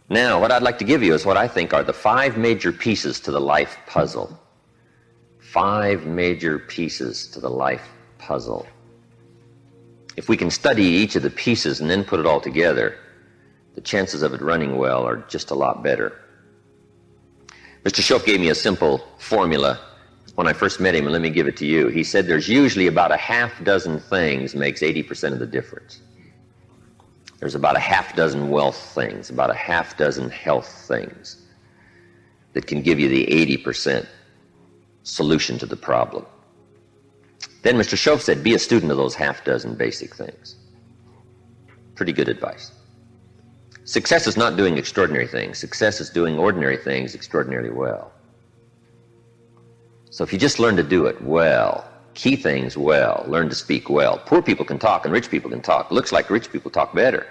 Now, what I'd like to give you is what I think are the 5 major pieces to the life puzzle. 5 major pieces to the life puzzle. If we can study each of the pieces and then put it all together, the chances of it running well are just a lot better. Mr. Schoaf gave me a simple formula when I first met him, and let me give it to you. He said there's usually about a half dozen things makes 80% of the difference. There's about a half dozen wealth things, about a half dozen health things that can give you the 80% solution to the problem. Then Mr. Schoaf said, be a student of those half dozen basic things. Pretty good advice. Success is not doing extraordinary things. Success is doing ordinary things extraordinarily well. So if you just learn to do it well, key things well, learn to speak well. Poor people can talk and rich people can talk. Looks like rich people talk better.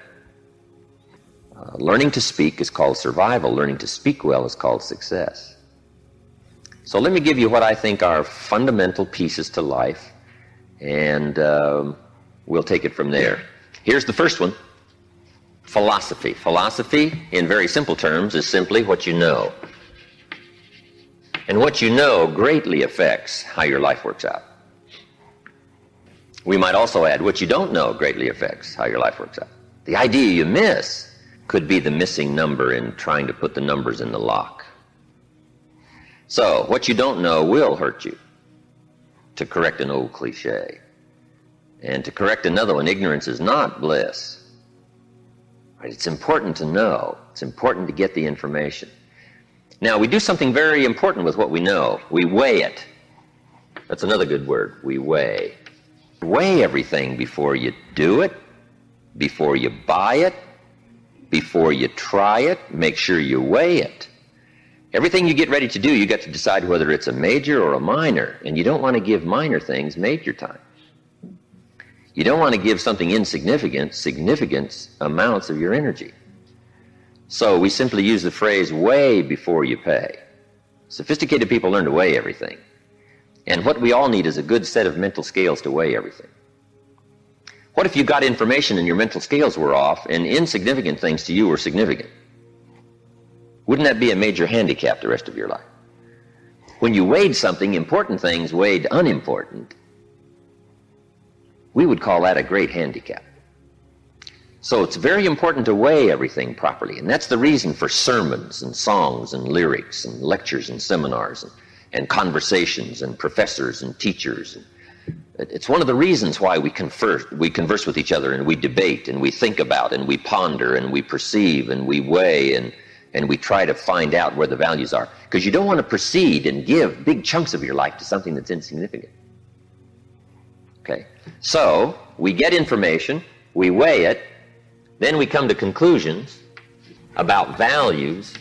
Learning to speak is called survival. Learning to speak well is called success. So let me give you what I think are fundamental pieces to life, and we'll take it from there. Here's the first one. Philosophy. Philosophy, in very simple terms, is simply what you know. And what you know greatly affects how your life works out. We might also add, what you don't know greatly affects how your life works out. The idea you miss could be the missing number in trying to put the numbers in the lock. So, what you don't know will hurt you, to correct an old cliche. And to correct another one, ignorance is not bliss. Right? It's important to know. It's important to get the information. Now, we do something very important with what we know. We weigh it. That's another good word. We weigh. Weigh everything before you do it, before you buy it, before you try it. Make sure you weigh it. Everything you get ready to do, you got to decide whether it's a major or a minor, and you don't want to give minor things major time. You don't want to give something insignificant significant amounts of your energy. So we simply use the phrase, weigh before you pay. Sophisticated people learn to weigh everything. And what we all need is a good set of mental scales to weigh everything. What if you got information and your mental scales were off and insignificant things to you were significant? Wouldn't that be a major handicap the rest of your life? When you weighed something, important things weighed unimportant, we would call that a great handicap. So it's very important to weigh everything properly, and that's the reason for sermons and songs and lyrics and lectures and seminars and conversations and professors and teachers. It's one of the reasons why we converse with each other, and we debate and we think about and we ponder and we perceive and we weigh and we try to find out where the values are. Because you don't want to proceed and give big chunks of your life to something that's insignificant. Okay? So we get information, we weigh it, then we come to conclusions about values.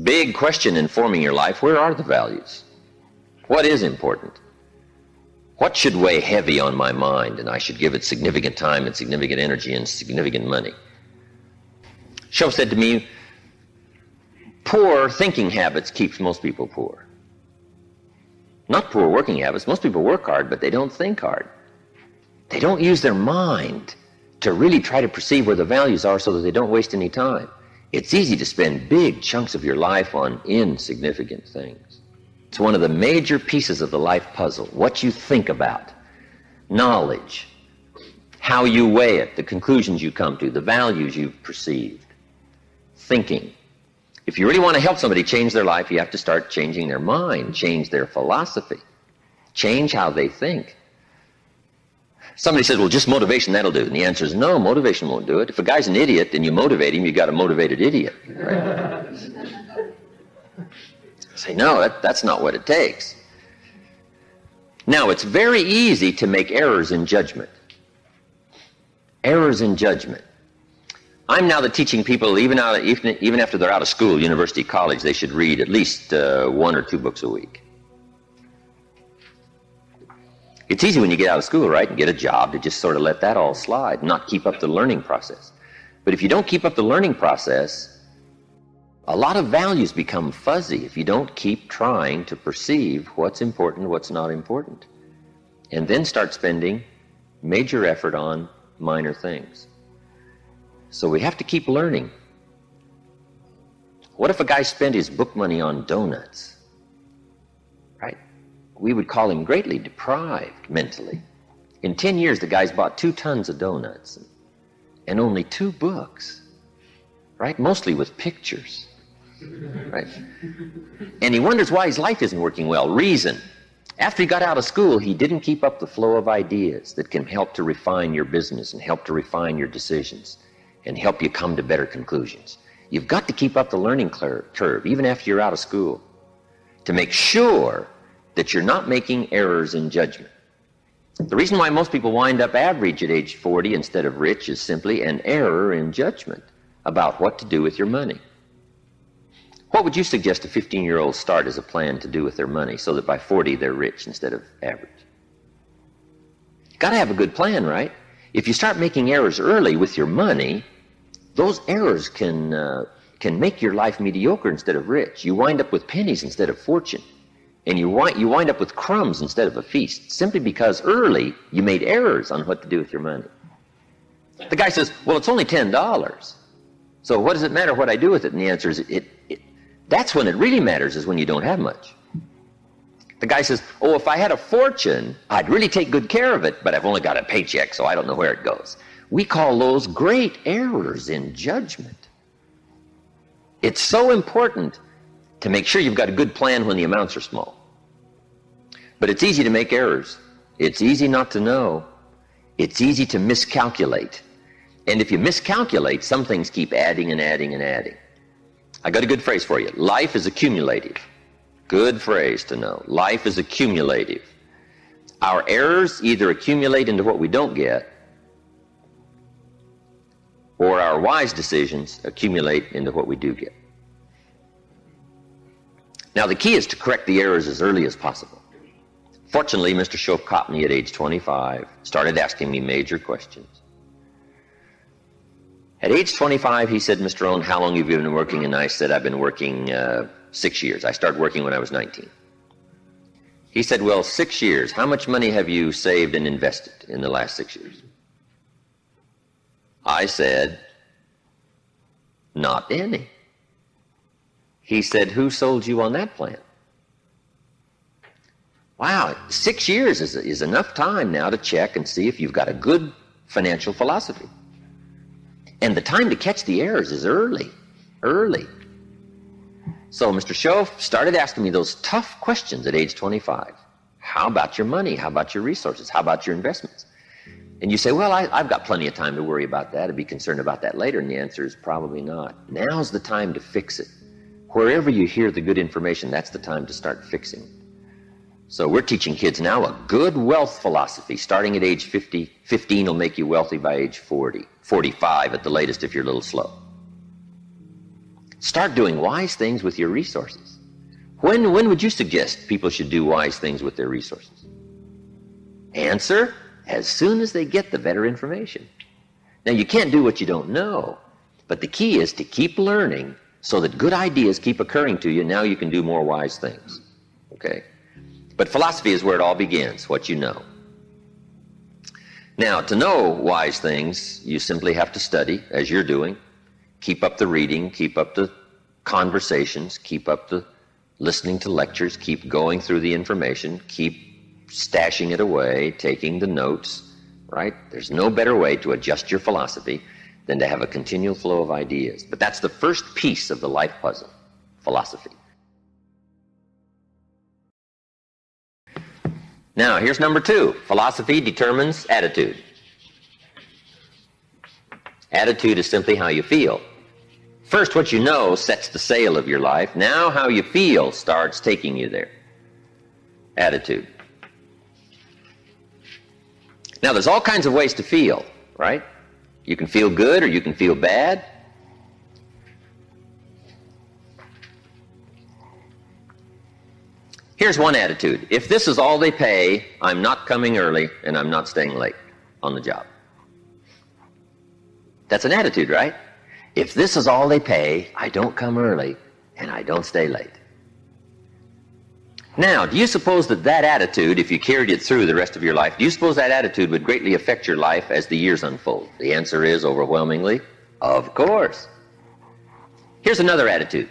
Big question in forming your life, where are the values? What is important? What should weigh heavy on my mind and I should give it significant time and significant energy and significant money? Schoaf said to me, poor thinking habits keeps most people poor. Not poor working habits. Most people work hard, but they don't think hard. They don't use their mind to really try to perceive where the values are so that they don't waste any time. It's easy to spend big chunks of your life on insignificant things. It's one of the major pieces of the life puzzle. What you think about, knowledge, how you weigh it, the conclusions you come to, the values you've perceived, thinking. If you really want to help somebody change their life, you have to start changing their mind, change their philosophy, change how they think. Somebody says, well, just motivation, that'll do. And the answer is no, motivation won't do it. If a guy's an idiot and you motivate him, you got a motivated idiot. Right? Say, no, that's not what it takes. Now, it's very easy to make errors in judgment. Errors in judgment. I'm now teaching people, even after they're out of school, university, college, they should read at least 1 or 2 books a week. It's easy when you get out of school, right, and get a job to just sort of let that all slide, not keep up the learning process. But if you don't keep up the learning process, a lot of values become fuzzy if you don't keep trying to perceive what's important, what's not important, and then start spending major effort on minor things. So we have to keep learning. What if a guy spent his book money on donuts? Right? We would call him greatly deprived mentally. In 10 years, the guy's bought 2 tons of donuts and only 2 books, right? Mostly with pictures, right? And he wonders why his life isn't working well. Reason: after he got out of school, he didn't keep up the flow of ideas that can help to refine your business and help to refine your decisions and help you come to better conclusions. You've got to keep up the learning curve, even after you're out of school, to make sure that you're not making errors in judgment. The reason why most people wind up average at age 40 instead of rich is simply an error in judgment about what to do with your money. What would you suggest a 15-year-old start as a plan to do with their money so that by 40 they're rich instead of average? You've got to have a good plan, right? If you start making errors early with your money, those errors can make your life mediocre instead of rich. You wind up with pennies instead of fortune. And you wind up with crumbs instead of a feast, simply because early you made errors on what to do with your money. The guy says, well, it's only $10. So what does it matter what I do with it? And the answer is, that's when it really matters, is when you don't have much. The guy says, oh, if I had a fortune, I'd really take good care of it, but I've only got a paycheck, so I don't know where it goes. We call those great errors in judgment. It's so important to make sure you've got a good plan when the amounts are small. But it's easy to make errors. It's easy not to know. It's easy to miscalculate. And if you miscalculate, some things keep adding and adding and adding. I got a good phrase for you. Life is accumulative. Good phrase to know. Life is accumulative. Our errors either accumulate into what we don't get, or our wise decisions accumulate into what we do get. Now, the key is to correct the errors as early as possible. Fortunately, Mr. Schoaf caught me at age 25, started asking me major questions. At age 25, he said, Mr. Rohn, how long have you been working? And I said, I've been working 6 years. I started working when I was 19. He said, well, 6 years. How much money have you saved and invested in the last 6 years? I said, not any. He said, who sold you on that plan? Wow, 6 years is enough time now to check and see if you've got a good financial philosophy. And the time to catch the errors is early. So Mr. Schoaf started asking me those tough questions at age 25. How about your money? How about your resources? How about your investments? And you say, well, I've got plenty of time to worry about that and be concerned about that later. And the answer is probably not. Now's the time to fix it. Wherever you hear the good information, that's the time to start fixing it. So we're teaching kids now a good wealth philosophy. Starting at age 15 will make you wealthy by age 40. 45 at the latest if you're a little slow. Start doing wise things with your resources. When would you suggest people should do wise things with their resources? Answer: as soon as they get the better information. Now, you can't do what you don't know, but the key is to keep learning so that good ideas keep occurring to you. Now you can do more wise things. Okay? But philosophy is where it all begins, what you know. Now, to know wise things, you simply have to study, as you're doing. Keep up the reading, keep up the conversations, keep up the listening to lectures, keep going through the information, keep stashing it away, taking the notes, right? There's no better way to adjust your philosophy than to have a continual flow of ideas. But that's the first piece of the life puzzle, philosophy. Now, here's number 2. Philosophy determines attitude. Attitude is simply how you feel. First, what you know sets the sail of your life. Now, how you feel starts taking you there. Attitude. Now, there's all kinds of ways to feel, right? You can feel good or you can feel bad. Here's one attitude. If this is all they pay, I'm not coming early and I'm not staying late on the job. That's an attitude, right? If this is all they pay, I don't come early and I don't stay late. Now, do you suppose that attitude, if you carried it through the rest of your life, do you suppose that attitude would greatly affect your life as the years unfold? The answer is overwhelmingly Of course. Here's another attitude.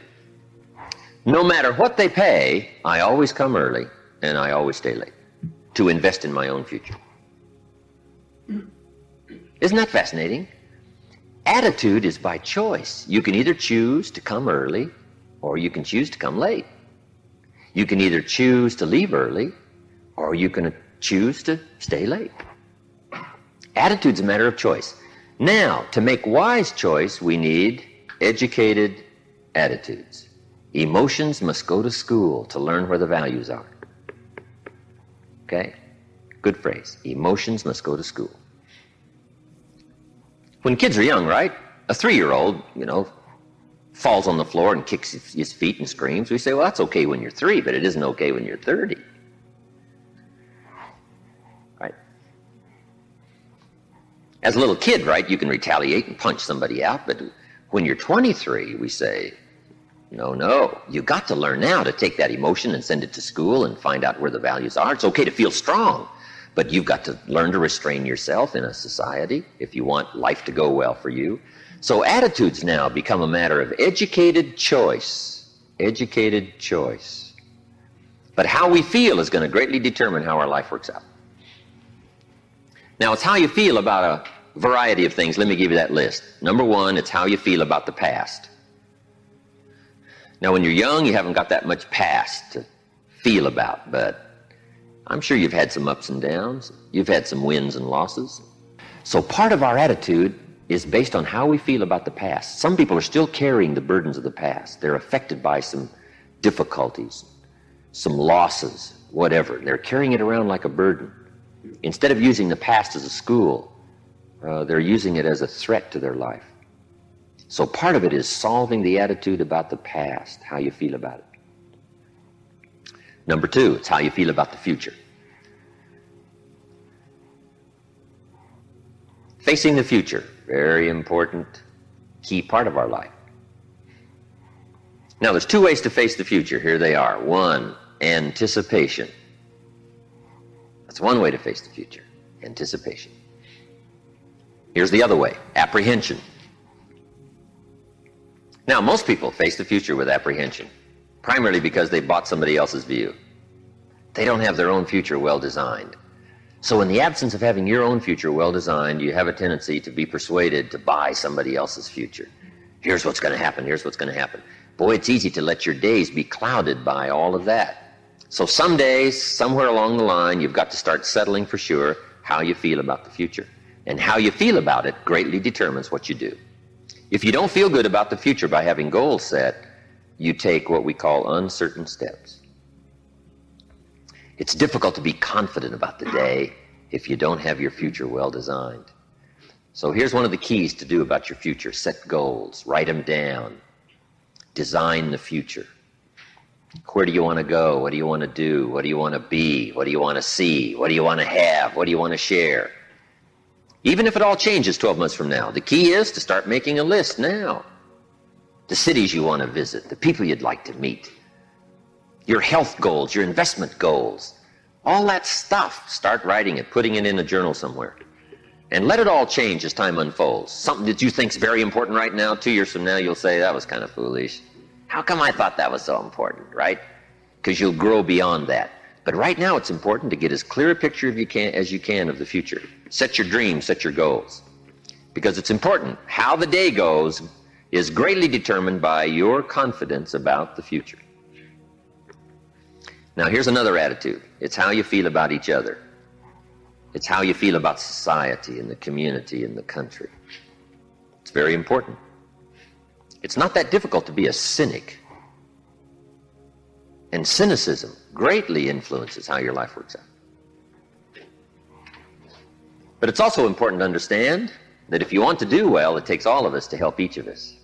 No matter what they pay, I always come early and I always stay late to invest in my own future. Isn't that fascinating? Attitude is by choice. You can either choose to come early or you can choose to come late. You can either choose to leave early or you can choose to stay late. Attitude's a matter of choice. Now, to make wise choice, we need educated attitudes. Emotions must go to school to learn where the values are. Okay? Good phrase. Emotions must go to school. When kids are young, right? A 3-year-old, falls on the floor and kicks his feet and screams. We say, well, that's okay when you're 3, but it isn't okay when you're 30. Right? As a little kid, right, you can retaliate and punch somebody out, but when you're 23, we say, no, you got to learn now to take that emotion and send it to school and find out where the values are. It's okay to feel strong, but you've got to learn to restrain yourself in a society if you want life to go well for you. So attitudes now become a matter of educated choice. Educated choice. But how we feel is going to greatly determine how our life works out. Now, it's how you feel about a variety of things. Let me give you that list. Number 1, it's how you feel about the past. Now, when you're young, you haven't got that much past to feel about, but I'm sure you've had some ups and downs. You've had some wins and losses. So part of our attitude is based on how we feel about the past. Some people are still carrying the burdens of the past. They're affected by some difficulties, some losses, whatever. They're carrying it around like a burden. Instead of using the past as a school, they're using it as a threat to their life. So part of it is solving the attitude about the past, how you feel about it. Number 2, it's how you feel about the future. Facing the future, very important, key part of our life. Now, there's 2 ways to face the future. Here they are. 1, anticipation. That's one way to face the future, anticipation. Here's the other way, apprehension. Now, most people face the future with apprehension, primarily because they bought somebody else's view. They don't have their own future well designed. So in the absence of having your own future well designed, you have a tendency to be persuaded to buy somebody else's future. Here's what's going to happen, here's what's going to happen. Boy, it's easy to let your days be clouded by all of that. So some days, somewhere along the line, you've got to start settling for sure how you feel about the future. And how you feel about it greatly determines what you do. If you don't feel good about the future by having goals set, you take what we call uncertain steps. It's difficult to be confident about the day if you don't have your future well designed. So here's one of the keys to do about your future. Set goals, write them down, design the future. Where do you want to go? What do you want to do? What do you want to be? What do you want to see? What do you want to have? What do you want to share? Even if it all changes 12 months from now, the key is to start making a list now. The cities you want to visit, the people you'd like to meet, your health goals, your investment goals, all that stuff. Start writing it, putting it in a journal somewhere. And let it all change as time unfolds. Something that you think is very important right now, 2 years from now, you'll say, that was kind of foolish. How come I thought that was so important, right? Because you'll grow beyond that. But right now it's important to get as clear a picture as you can of the future. Set your dreams, set your goals. Because it's important. How the day goes is greatly determined by your confidence about the future. Now here's another attitude. It's how you feel about each other. It's how you feel about society and the community and the country. It's very important. It's not that difficult to be a cynic. And cynicism greatly influences how your life works out. But it's also important to understand that if you want to do well, it takes all of us to help each of us.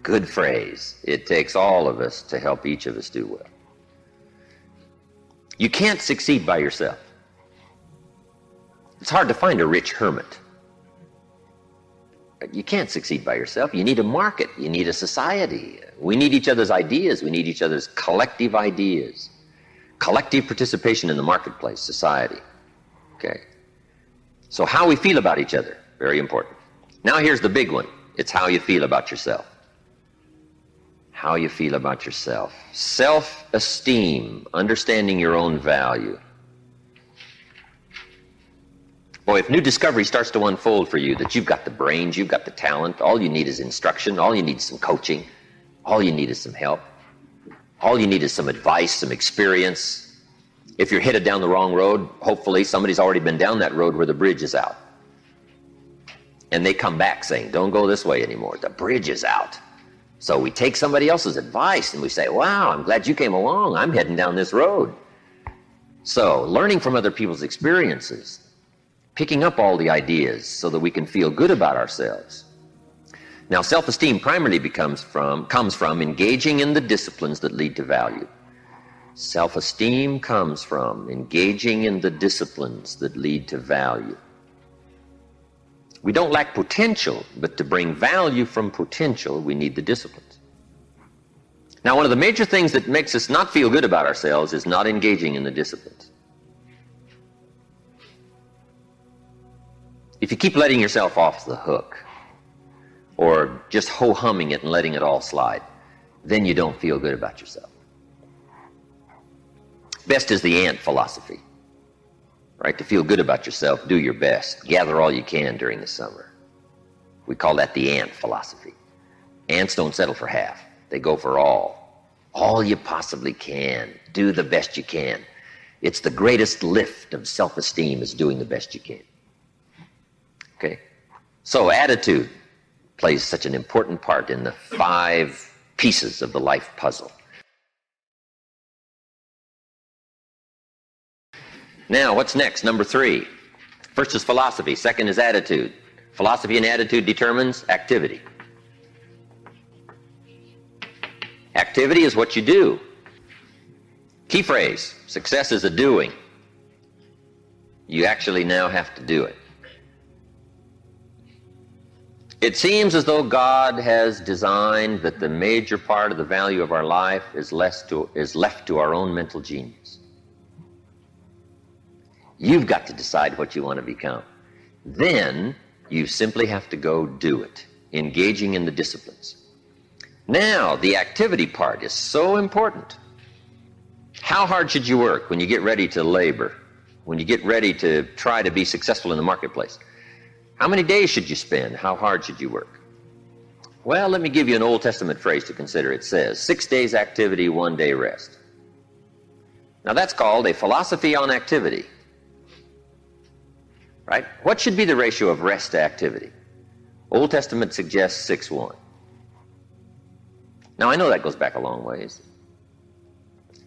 Good phrase. It takes all of us to help each of us do well. You can't succeed by yourself. It's hard to find a rich hermit. You can't succeed by yourself. You need a market. You need a society. We need each other's ideas. We need each other's collective ideas. Collective participation in the marketplace, society. Okay? So how we feel about each other, very important. Now here's the big one. It's how you feel about yourself. How you feel about yourself. Self-esteem, understanding your own value. Boy, if new discovery starts to unfold for you, that you've got the brains, you've got the talent, all you need is instruction, all you need is some coaching, all you need is some help, all you need is some advice, some experience. If you're headed down the wrong road, hopefully somebody's already been down that road where the bridge is out. And they come back saying, don't go this way anymore, the bridge is out. So we take somebody else's advice and we say, wow, I'm glad you came along, I'm heading down this road. So learning from other people's experiences, picking up all the ideas so that we can feel good about ourselves. Now, self-esteem primarily comes from engaging in the disciplines that lead to value. Self-esteem comes from engaging in the disciplines that lead to value. We don't lack potential, but to bring value from potential, we need the disciplines. Now, one of the major things that makes us not feel good about ourselves is not engaging in the disciplines. If you keep letting yourself off the hook, or just ho-humming it and letting it all slide, then you don't feel good about yourself. Best is the ant philosophy, right? To feel good about yourself, do your best. Gather all you can during the summer. We call that the ant philosophy. Ants don't settle for half. They go for all. All you possibly can. Do the best you can. It's the greatest lift of self-esteem is doing the best you can. Okay? So attitude plays such an important part in the 5 pieces of the life puzzle. Now, what's next? Number 3. First is philosophy. Second is attitude. Philosophy and attitude determines activity. Activity is what you do. Key phrase, success is a doing. You actually now have to do it. It seems as though God has designed that the major part of the value of our life is left to our own mental genius. You've got to decide what you want to become. Then you simply have to go do it, engaging in the disciplines. Now, the activity part is so important. How hard should you work when you get ready to labor, when you get ready to try to be successful in the marketplace? How many days should you spend? How hard should you work? Well, let me give you an Old Testament phrase to consider. It says, 6 days activity, 1 day rest. Now that's called a philosophy on activity. Right? What should be the ratio of rest to activity? Old Testament suggests 6:1. Now I know that goes back a long ways.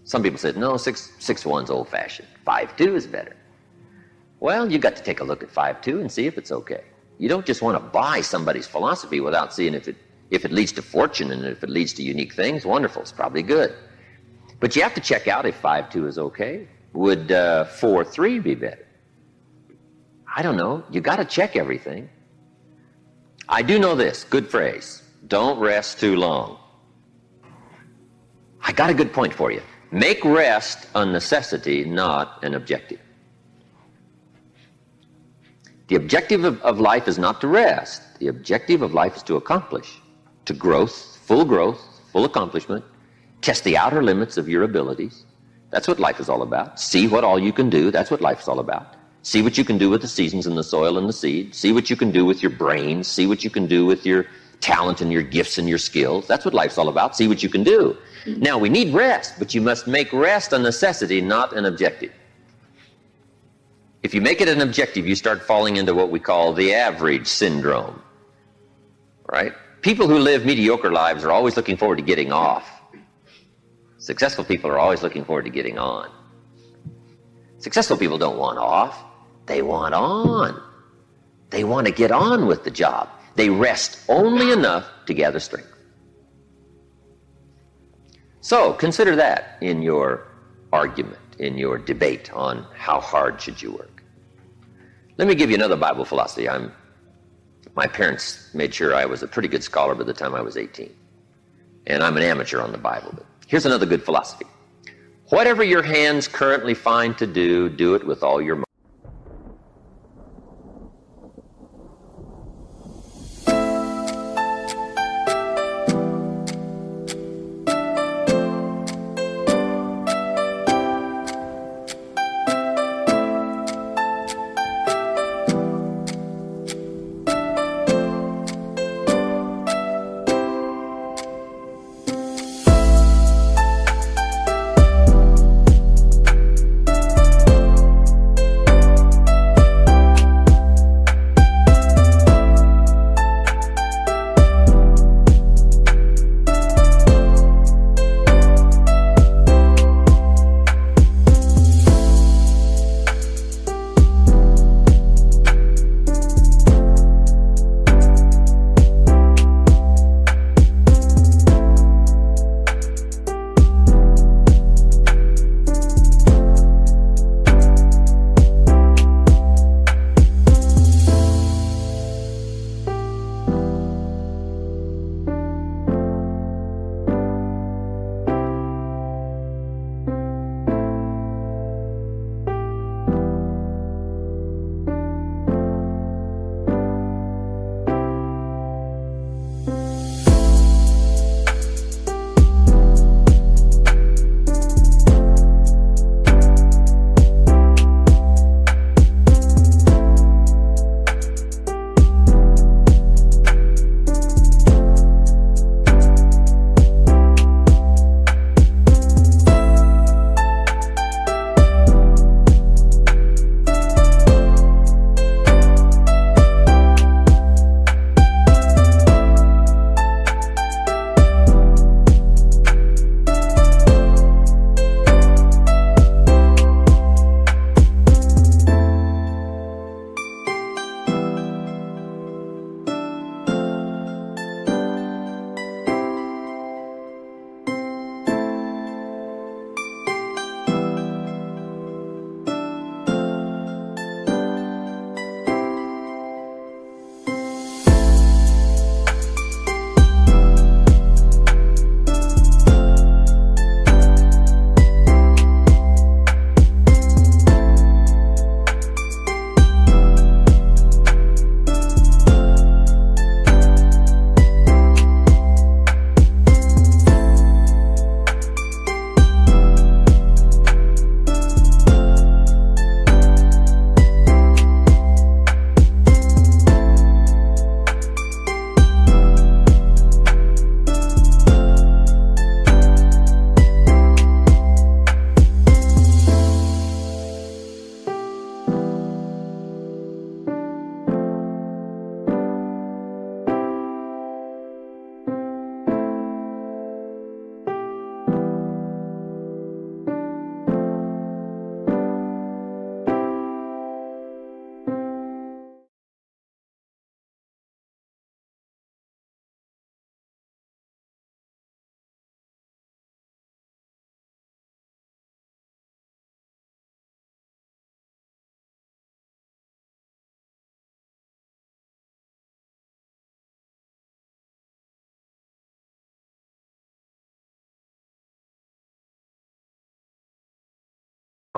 Some people said, no, 6:1's old-fashioned. 5:2 is better. Well, you've got to take a look at 5:2 and see if it's okay. You don't just want to buy somebody's philosophy without seeing if it leads to fortune and if it leads to unique things. Wonderful, it's probably good. But you have to check out if 5:2 is okay. Would 4:3 be better? I don't know. You got to check everything. I do know this, good phrase. Don't rest too long. I got a good point for you. Make rest a necessity, not an objective. The objective of life is not to rest. The objective of life is to accomplish, to growth, full accomplishment, test the outer limits of your abilities. That's what life is all about. See what all you can do. That's what life is all about. See what you can do with the seasons and the soil and the seed. See what you can do with your brains. See what you can do with your talent and your gifts and your skills. That's what life's all about. See what you can do. Now, we need rest, but you must make rest a necessity, not an objective. If you make it an objective, you start falling into what we call the average syndrome, right? People who live mediocre lives are always looking forward to getting off. Successful people are always looking forward to getting on. Successful people don't want off. They want on. They want to get on with the job. They rest only enough to gather strength. So consider that in your argument, in your debate on how hard should you work. Let me give you another Bible philosophy. My parents made sure I was a pretty good scholar by the time I was 18. And I'm an amateur on the Bible. But here's another good philosophy. Whatever your hands currently find to do, do it with all your might.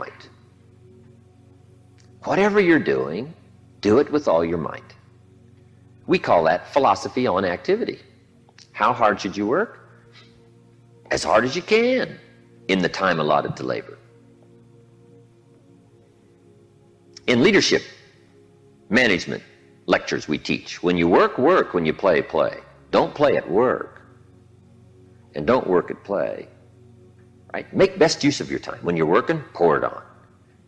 might. Whatever you're doing, do it with all your might. We call that philosophy on activity. How hard should you work? As hard as you can in the time allotted to labor. In leadership, management lectures we teach, when you work, work. When you play, play. Don't play at work. And don't work at play. Right? Make best use of your time. When you're working, pour it on.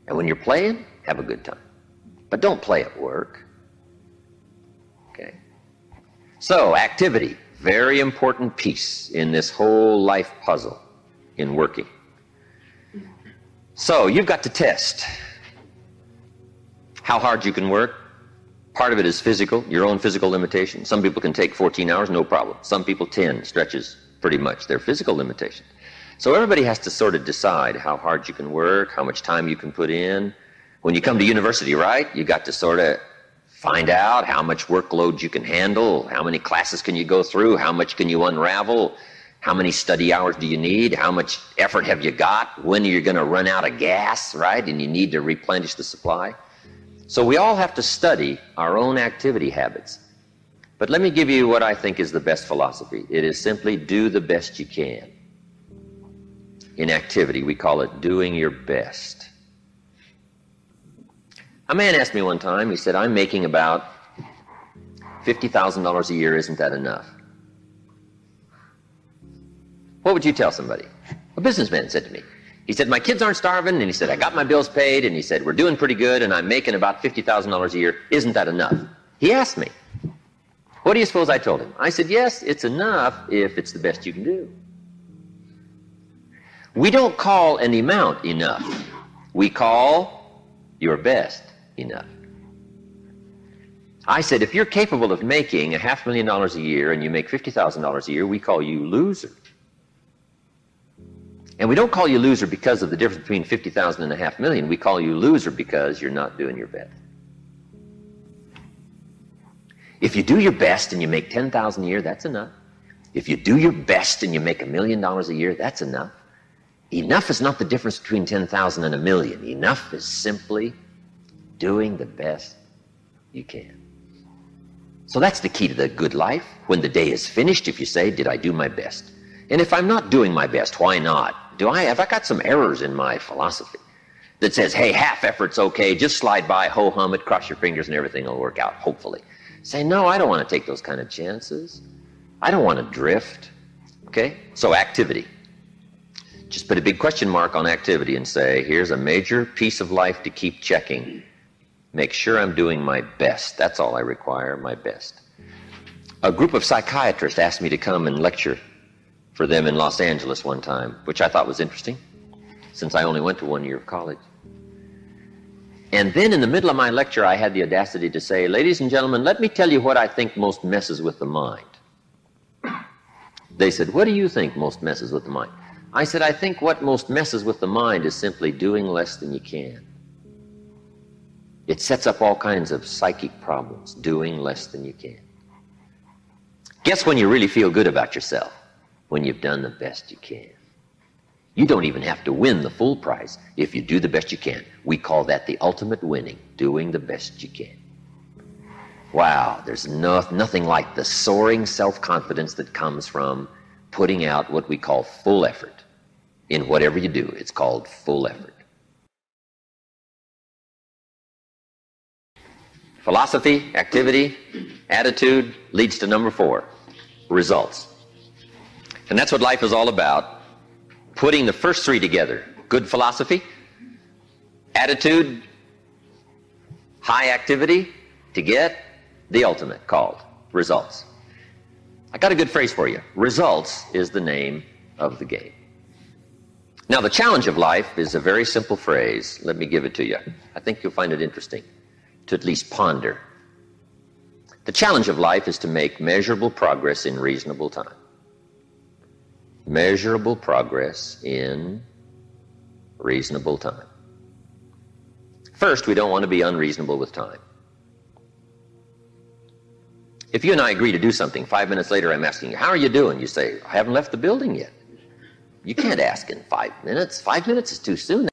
And when you're playing, have a good time. But don't play at work. Okay? So, activity, very important piece in this whole life puzzle in working. So, you've got to test how hard you can work. Part of it is physical, your own physical limitation. Some people can take 14 hours, no problem. Some people 10 stretches pretty much their physical limitation. So everybody has to sort of decide how hard you can work, how much time you can put in. When you come to university, right, you got to sort of find out how much workload you can handle, how many classes can you go through, how much can you unravel, how many study hours do you need, how much effort have you got, when are you going to run out of gas, right, and you need to replenish the supply. So we all have to study our own activity habits. But let me give you what I think is the best philosophy. It is simply do the best you can. In activity, we call it doing your best. A man asked me one time, he said, I'm making about $50,000 a year, isn't that enough? What would you tell somebody? A businessman said to me. He said, my kids aren't starving, and he said, I got my bills paid, and he said, we're doing pretty good, and I'm making about $50,000 a year. Isn't that enough? He asked me. What do you suppose I told him? I said, yes, it's enough if it's the best you can do. We don't call an amount enough. We call your best enough. I said, if you're capable of making $500,000 a year and you make $50,000 a year, we call you loser. And we don't call you loser because of the difference between 50,000 and $500,000. We call you loser because you're not doing your best. If you do your best and you make $10,000 a year, that's enough. If you do your best and you make $1 million a year, that's enough. Enough is not the difference between 10,000 and 1,000,000. Enough is simply doing the best you can. So that's the key to the good life. When the day is finished, if you say, did I do my best? And if I'm not doing my best, why not? Have I got some errors in my philosophy that says, hey, half effort's okay, just slide by, ho-hum it, cross your fingers, and everything will work out, hopefully. Say, no, I don't want to take those kind of chances. I don't want to drift. Okay? So activity. Just put a big question mark on activity and say, here's a major piece of life to keep checking. Make sure I'm doing my best. That's all I require, my best. A group of psychiatrists asked me to come and lecture for them in Los Angeles one time, which I thought was interesting, since I only went to 1 year of college. And then in the middle of my lecture, I had the audacity to say, ladies and gentlemen, let me tell you what I think most messes with the mind. They said, what do you think most messes with the mind? I said, I think what most messes with the mind is simply doing less than you can. It sets up all kinds of psychic problems, doing less than you can. Guess when you really feel good about yourself? When you've done the best you can. You don't even have to win the full prize if you do the best you can. We call that the ultimate winning, doing the best you can. Wow, there's nothing like the soaring self-confidence that comes from putting out what we call full effort. In whatever you do, it's called full effort. Philosophy, activity, attitude leads to number 4, results. And that's what life is all about, putting the first 3 together. Good philosophy, attitude, high activity to get the ultimate called results. I got a good phrase for you. Results is the name of the game. Now, the challenge of life is a very simple phrase. Let me give it to you. I think you'll find it interesting to at least ponder. The challenge of life is to make measurable progress in reasonable time. Measurable progress in reasonable time. First, we don't want to be unreasonable with time. If you and I agree to do something, 5 minutes later I'm asking you, how are you doing? You say, I haven't left the building yet. You can't ask in 5 minutes. 5 minutes is too soon.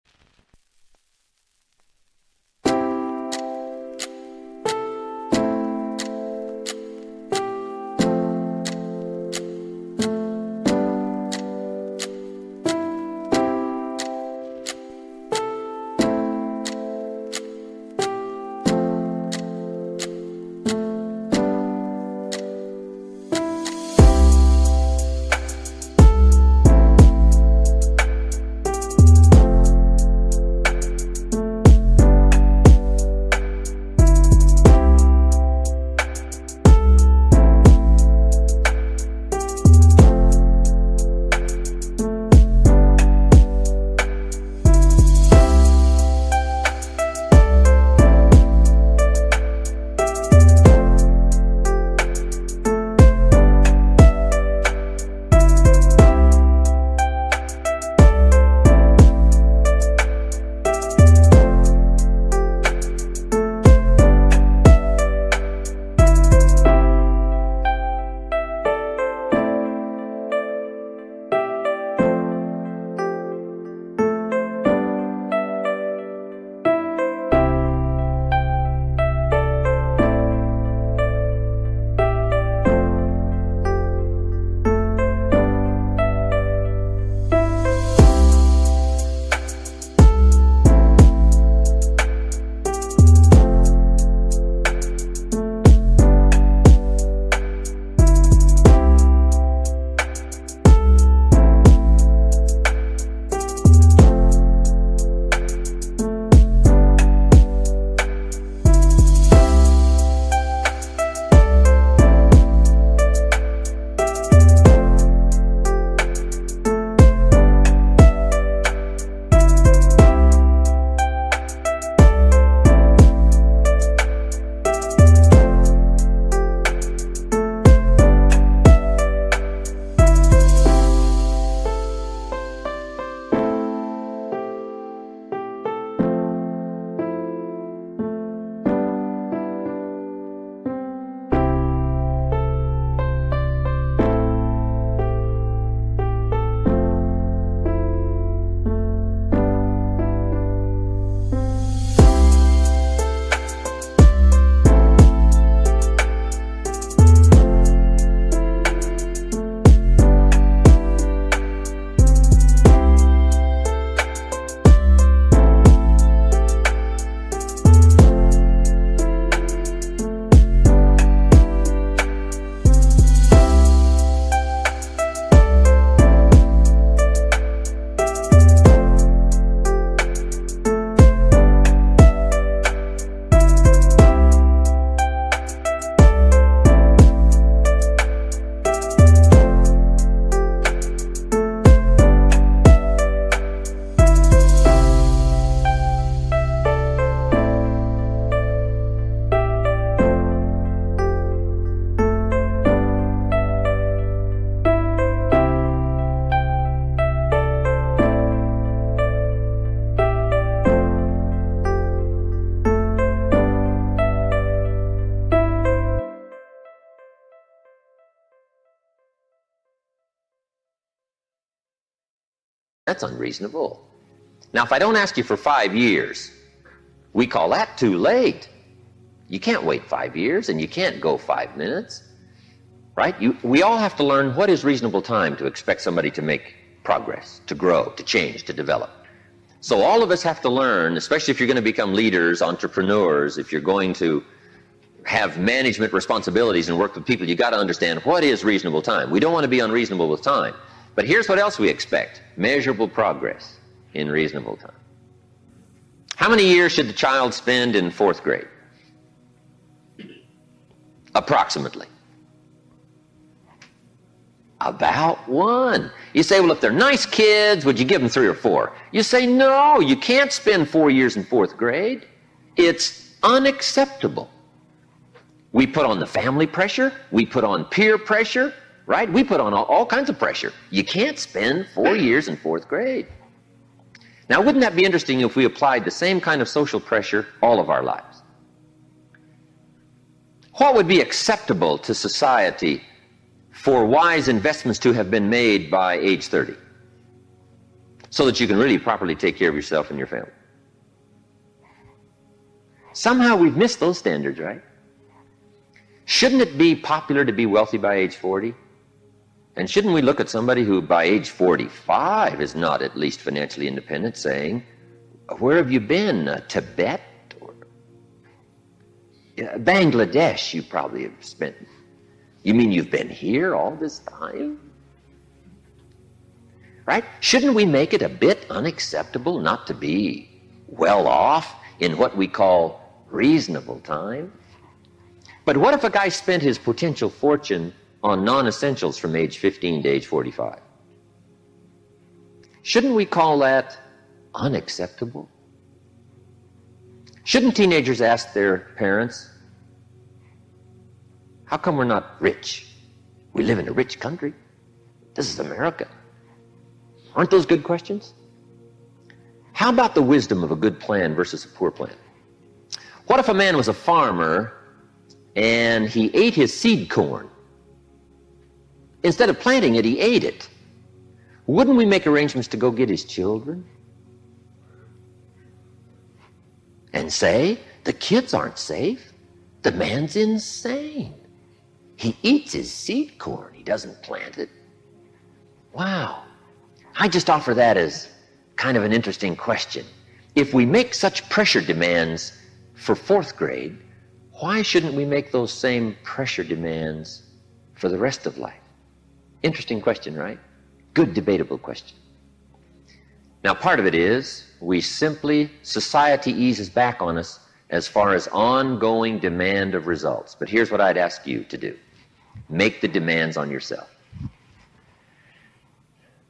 That's unreasonable. Now, if I don't ask you for 5 years, we call that too late. You can't wait 5 years, and you can't go 5 minutes, right? We all have to learn what is reasonable time to expect somebody to make progress, to grow, to change, to develop. So all of us have to learn, especially if you're going to become leaders, entrepreneurs, if you're going to have management responsibilities and work with people, you got to understand what is reasonable time. We don't want to be unreasonable with time. But here's what else we expect: measurable progress in reasonable time. How many years should the child spend in 4th grade? Approximately. About 1. You say, well, if they're nice kids, would you give them 3 or 4? You say, no, you can't spend 4 years in 4th grade. It's unacceptable. We put on the family pressure. We put on peer pressure, right? We put on all kinds of pressure. You can't spend 4 years in 4th grade. Now, wouldn't that be interesting if we applied the same kind of social pressure all of our lives? What would be acceptable to society for wise investments to have been made by age 30 so that you can really properly take care of yourself and your family? Somehow we've missed those standards, right? Shouldn't it be popular to be wealthy by age 40? And shouldn't we look at somebody who by age 45 is not at least financially independent, saying, where have you been? Tibet? Or Bangladesh you probably have spent. You mean you've been here all this time? Right? Shouldn't we make it a bit unacceptable not to be well off in what we call reasonable time? But what if a guy spent his potential fortune on non-essentials from age 15 to age 45? Shouldn't we call that unacceptable? Shouldn't teenagers ask their parents, how come we're not rich? We live in a rich country. This is America. Aren't those good questions? How about the wisdom of a good plan versus a poor plan? What if a man was a farmer and he ate his seed corn? Instead of planting it, he ate it. Wouldn't we make arrangements to go get his children? And say, the kids aren't safe. The man's insane. He eats his seed corn. He doesn't plant it. Wow. I just offer that as kind of an interesting question. If we make such pressure demands for 4th grade, why shouldn't we make those same pressure demands for the rest of life? Interesting question, right? Good debatable question. Now, part of it is society eases back on us as far as ongoing demand of results. But here's what I'd ask you to do. Make the demands on yourself.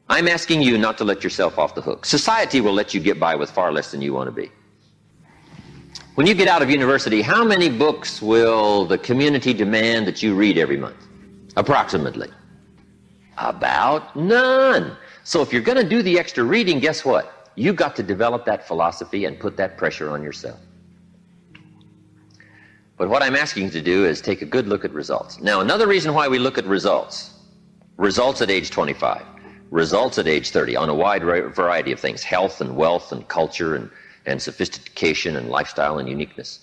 I'm asking you not to let yourself off the hook. Society will let you get by with far less than you want to be. When you get out of university, how many books will the community demand that you read every month? Approximately. About none. So if you're going to do the extra reading, guess what? You've got to develop that philosophy and put that pressure on yourself. But what I'm asking you to do is take a good look at results. Now, another reason why we look at results at age 25, results at age 30 on a wide variety of things: health and wealth and culture and sophistication and lifestyle and uniqueness.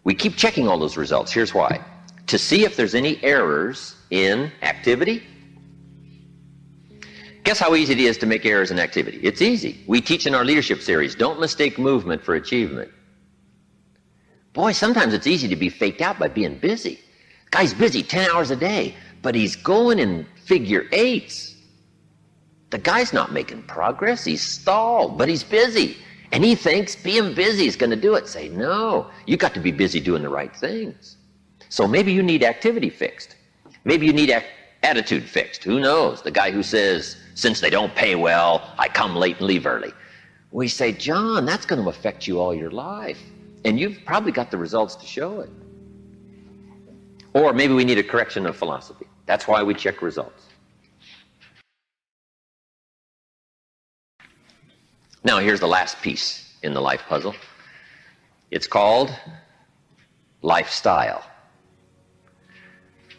We keep checking all those results. Here's why. To see if there's any errors in activity. Guess how easy it is to make errors in activity? It's easy. We teach in our leadership series, don't mistake movement for achievement. Boy, sometimes it's easy to be faked out by being busy. Guy's busy 10 hours a day, but he's going in figure eights. The guy's not making progress. He's stalled, but he's busy. And he thinks being busy is going to do it. Say, no, you got to be busy doing the right things. So maybe you need activity fixed. Maybe you need attitude fixed. Who knows? The guy who says, since they don't pay well, I come late and leave early. We say, John, that's going to affect you all your life. And you've probably got the results to show it. Or maybe we need a correction of philosophy. That's why we check results. Now, here's the last piece in the life puzzle. It's called lifestyle.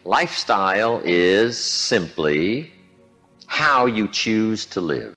Lifestyle is simply how you choose to live.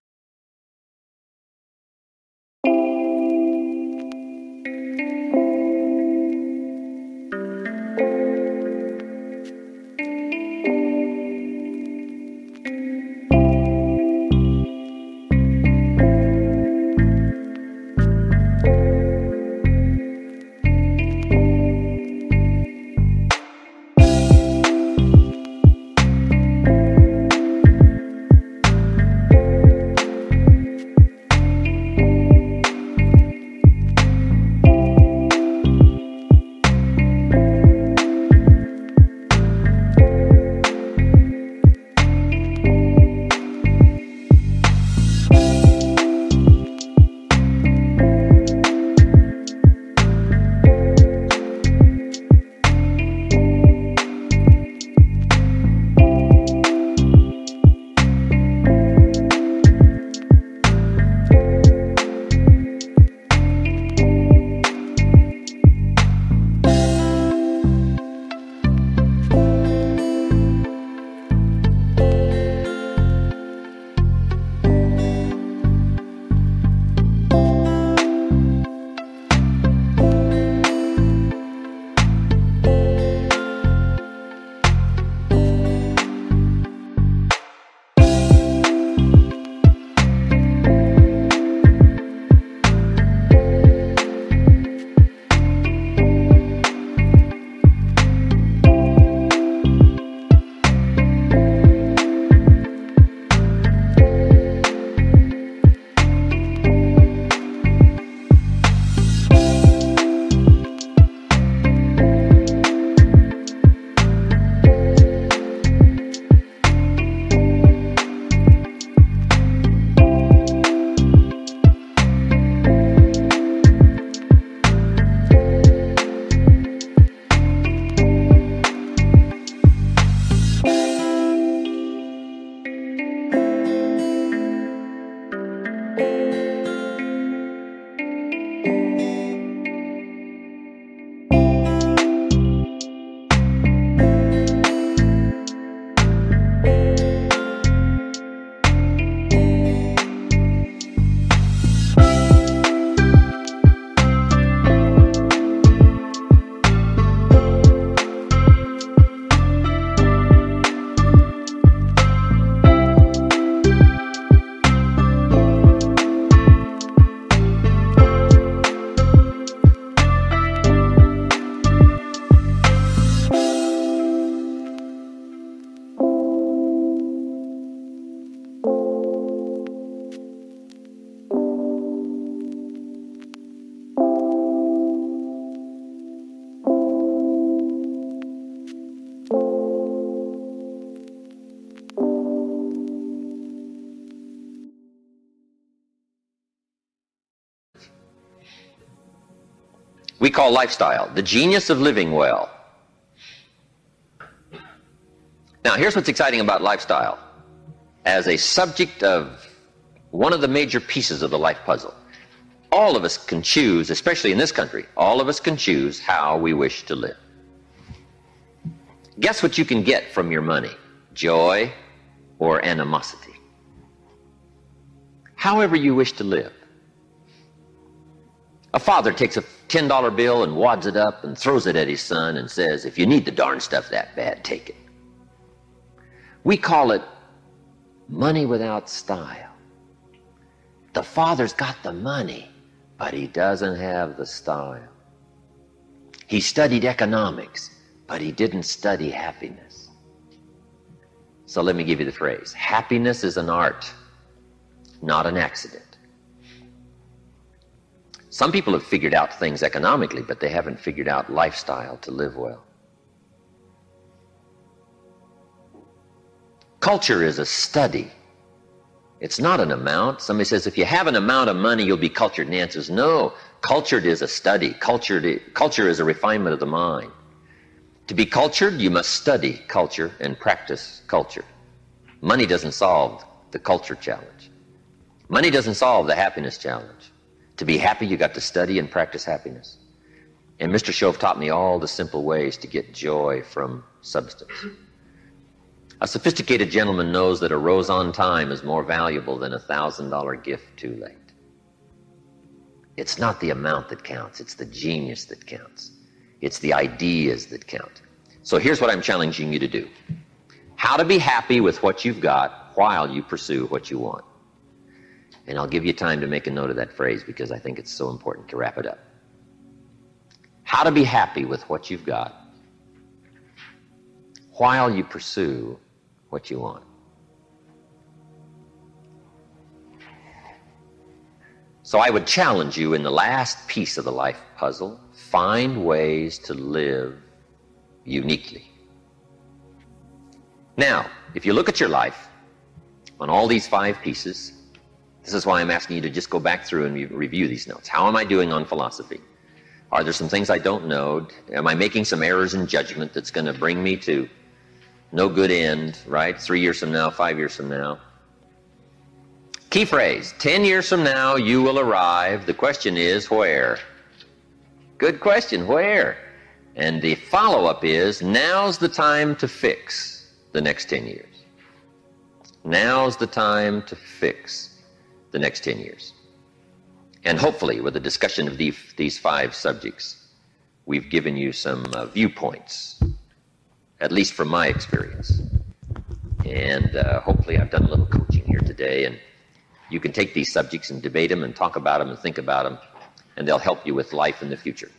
we call lifestyle, the genius of living well. Now, here's what's exciting about lifestyle as a subject of one of the major pieces of the life puzzle. All of us can choose, especially in this country, all of us can choose how we wish to live. Guess what you can get from your money? Joy or animosity. However you wish to live. A father takes a $10 bill and wads it up and throws it at his son and says, if you need the darn stuff that bad, take it. We call it money without style. The father's got the money, but he doesn't have the style. He studied economics, but he didn't study happiness. So let me give you the phrase. Happiness is an art, not an accident. Some people have figured out things economically, but they haven't figured out lifestyle to live well. Culture is a study. It's not an amount. Somebody says, if you have an amount of money, you'll be cultured. And the answer is no. Cultured is a study. Culture is a refinement of the mind. To be cultured, you must study culture and practice culture. Money doesn't solve the culture challenge. Money doesn't solve the happiness challenge. To be happy, you got to study and practice happiness. And Mr. Shove taught me all the simple ways to get joy from substance. A sophisticated gentleman knows that a rose on time is more valuable than a $1,000 gift too late. It's not the amount that counts, it's the genius that counts. It's the ideas that count. So here's what I'm challenging you to do. How to be happy with what you've got while you pursue what you want. And I'll give you time to make a note of that phrase because I think it's so important to wrap it up. How to be happy with what you've got while you pursue what you want. So I would challenge you in the last piece of the life puzzle, find ways to live uniquely. Now, if you look at your life on all these 5 pieces, this is why I'm asking you to just go back through and review these notes. How am I doing on philosophy? Are there some things I don't know? Am I making some errors in judgment that's going to bring me to no good end, right? 3 years from now, 5 years from now. Key phrase, 10 years from now, you will arrive. The question is, where? Good question, where? And the follow-up is, now's the time to fix the next 10 years. Now's the time to fix the next 10 years. And hopefully, with the discussion of these 5 subjects, we've given you some viewpoints, at least from my experience. And hopefully I've done a little coaching here today, and you can take these subjects and debate them and talk about them and think about them, and they'll help you with life in the future.